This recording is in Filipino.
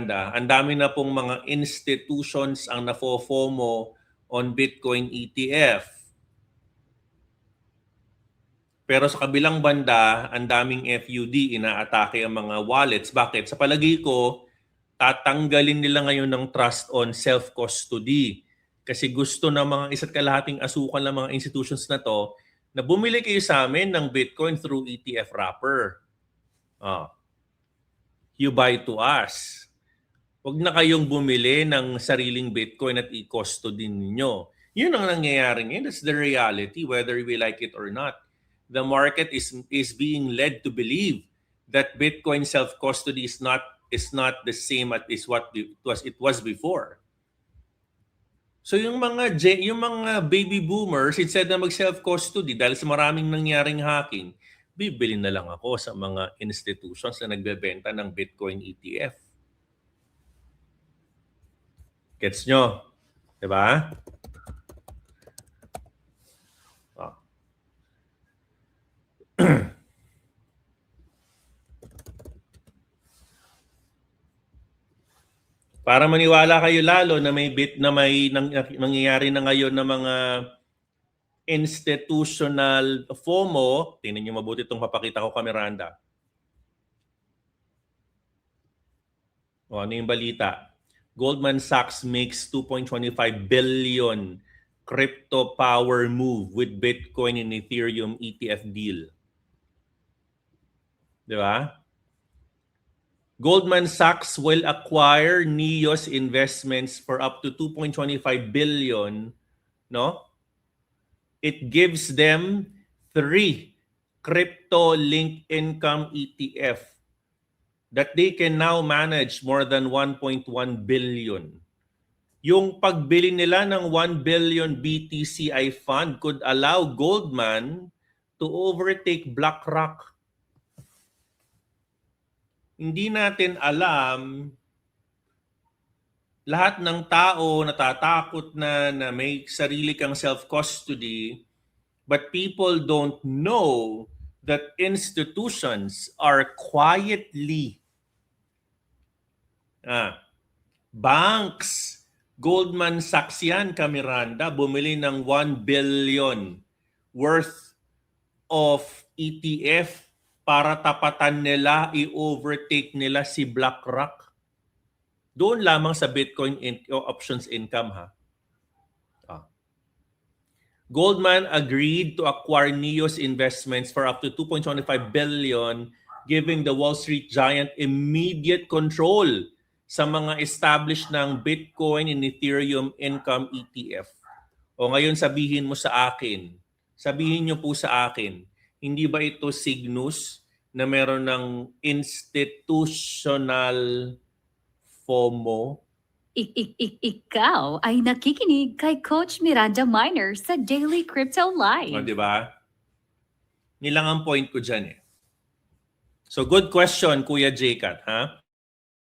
ang dami na pong mga institutions ang nafo-FOMO on Bitcoin ETF. Pero sa kabilang banda, ang daming FUD, inaatake ang mga wallets. Bakit? Sa palagay ko, tatanggalin nila ngayon ng trust on self-custody. Kasi gusto ng mga isa't kalahating asukan ng mga institutions na to na bumili kayo sa amin ng Bitcoin through ETF wrapper. You buy to us. Huwag na kayong bumili ng sariling Bitcoin at i-custody ninyo. Yun ang nangyayari ngayon. That's the reality, whether we like it or not. The market is being led to believe that Bitcoin self-custody is not the same as what it was before. So yung mga baby boomers, instead na mag-self-custody dahil sa maraming nangyaring hacking, bibili na lang ako sa mga institutions na nagbebenta ng Bitcoin ETF. Gets nyo? Diba? Para maniwala kayo lalo na may nangyayari na ngayon na mga institutional FOMO, tingnan niyo mabuti itong papakita ko kay Miranda. Ano yung balita? Goldman Sachs makes 2.25 billion crypto power move with Bitcoin and Ethereum ETF deal. Di ba? Goldman Sachs will acquire NEOS investments for up to 2.25 billion, no? It gives them 3 crypto-linked income ETF that they can now manage more than 1.1 billion. Yung pagbili nila ng 1 billion BTCI fund could allow Goldman to overtake BlackRock. Hindi natin alam, lahat ng tao natatakot na may sarili kang self-custody, but people don't know that institutions are quietly banks. Goldman Sachs yan, Miranda, bumili ng 1 billion worth of ETF para tapatan nila, i-overtake nila si BlackRock. Doon lamang sa Bitcoin options income, ha? Goldman agreed to acquire NEOS investments for up to 2.25 billion, giving the Wall Street giant immediate control sa mga established ng Bitcoin and Ethereum income ETF. O ngayon sabihin niyo po sa akin, hindi ba ito signus na meron ng institutional FOMO? Ikaw ay nakikinig kay Coach Miranda Miner sa Daily Crypto Live. O, diba? Nilang ang point ko dyan eh. So good question, Kuya Jaycat, ha?